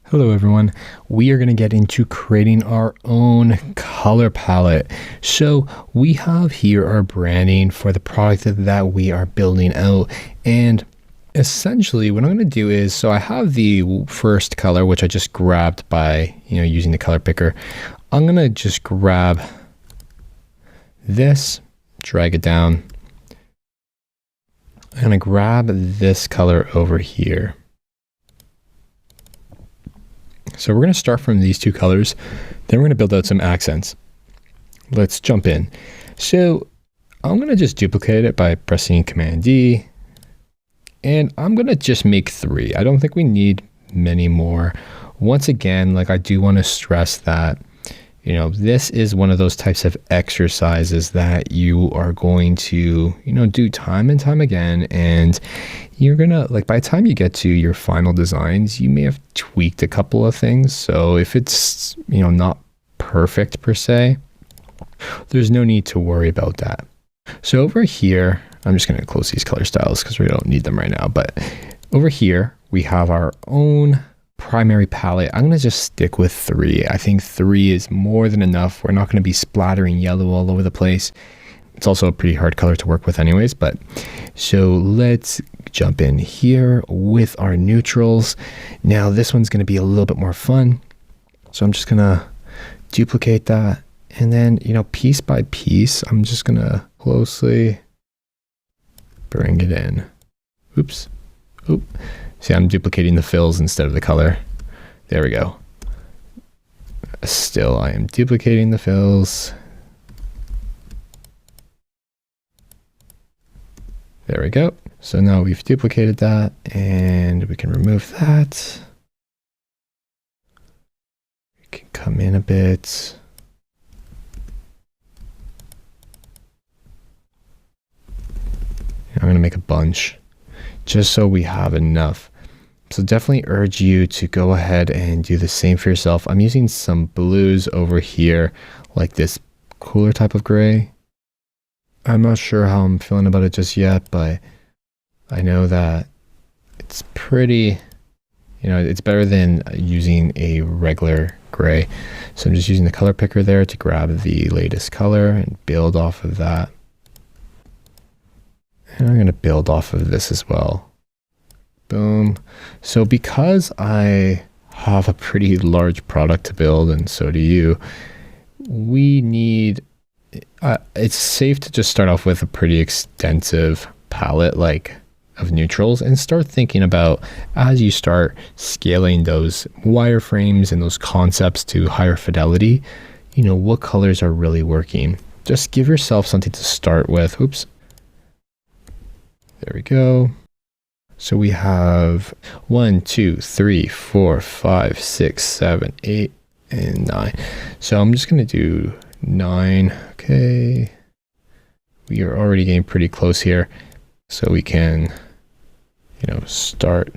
Hello everyone, we are going to get into creating our own color palette. So we have here our branding for the product that we are building out, and essentially what I'm going to do is, so I have the first color which I just grabbed by using the color picker. I'm going to just grab this, drag it down. I'm going to grab this color over here. So we're going to start from these two colors, then we're going to build out some accents. Let's jump in. So I'm going to just duplicate it by pressing Command D, and I'm going to just make 3. I don't think we need many more. Once again, I do want to stress that, this is one of those types of exercises that you are going to, do time and time again, and you're gonna, by the time you get to your final designs, you may have tweaked a couple of things. So if it's, not perfect per se, there's no need to worry about that. So over here, I'm just gonna close these color styles because we don't need them right now. But over here, we have our own primary palette. I'm gonna just stick with 3. I think 3 is more than enough. We're not gonna be splattering yellow all over the place. It's also a pretty hard color to work with anyways, but so let's jump in here with our neutrals. Now this one's going to be a little bit more fun. So I'm just going to duplicate that. And then, piece by piece, I'm just going to closely bring it in. Oops. Oop. See, I'm duplicating the fills instead of the color. There we go. Still, I am duplicating the fills. There we go. So now we've duplicated that and we can remove that. We can come in a bit. I'm going to make a bunch just so we have enough. So definitely urge you to go ahead and do the same for yourself. I'm using some blues over here, like this cooler type of gray. I'm not sure how I'm feeling about it just yet, but I know that it's pretty, it's better than using a regular gray. So I'm just using the color picker there to grab the latest color and build off of that. And I'm going to build off of this as well. Boom. So because I have a pretty large product to build, and so do you, we need, it's safe to just start off with a pretty extensive palette of neutrals and start thinking about, as you start scaling those wireframes and those concepts to higher fidelity, what colors are really working. Just give yourself something to start with. Oops. There we go. So we have 1, 2, 3, 4, 5, 6, 7, 8, and 9. So I'm just going to do 9. Okay. We are already getting pretty close here. So we can, start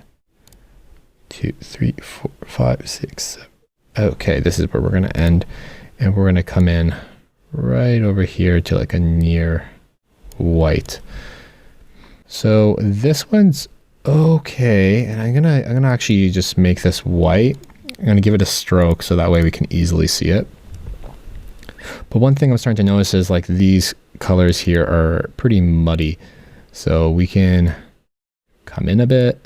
2, 3, 4, 5, 6, 7. Okay, this is where we're going to end. And we're going to come in right over here to a near white. So this one's okay. And I'm gonna actually just make this white. I'm going to give it a stroke so that way we can easily see it. But one thing I'm starting to notice is these colors here are pretty muddy. So we can come in a bit,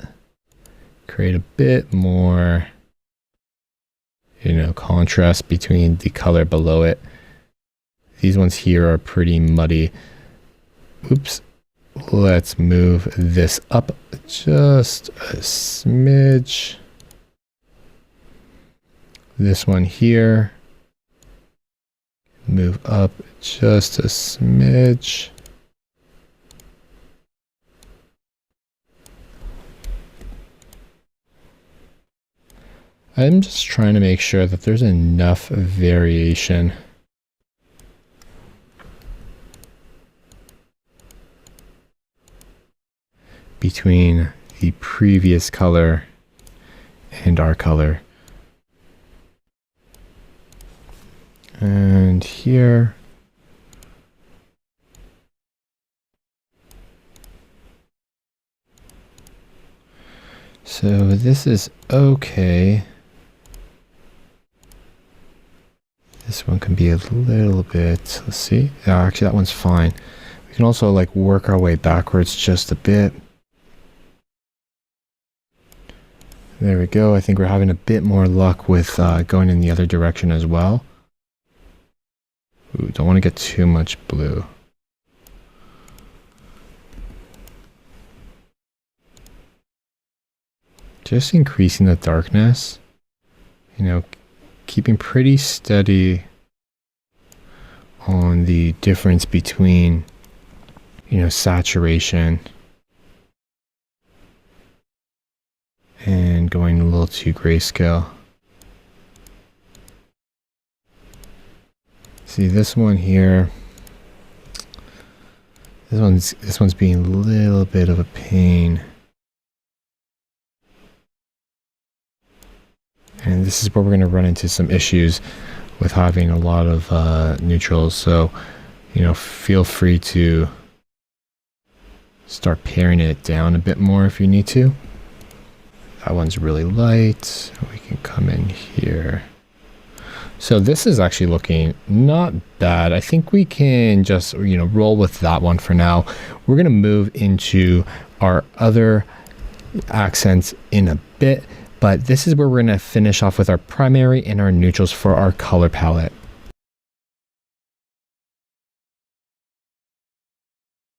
create a bit more, contrast between the color below it. These ones here are pretty muddy. Oops. Let's move this up just a smidge. This one here, move up just a smidge. I'm just trying to make sure that there's enough variation. Between the previous color and our color. And here. So this is okay. This one can be a little bit, let's see. Actually, that one's fine. We can also like work our way backwards just a bit. There we go. I think we're having a bit more luck with going in the other direction as well. Ooh, don't want to get too much blue. Just increasing the darkness, you know, keeping pretty steady on the difference between, you know, saturation and going a little too grayscale. See this one here, this one's being a little bit of a pain. And this is where we're going to run into some issues with having a lot of neutrals. So, you know, feel free to start paring it down a bit more if you need to. That one's really light. We can come in here. So this is actually looking not bad. I think we can just, you know, roll with that one for now. We're going to move into our other accents in a bit. But this is where we're going to finish off with our primary and our neutrals for our color palette.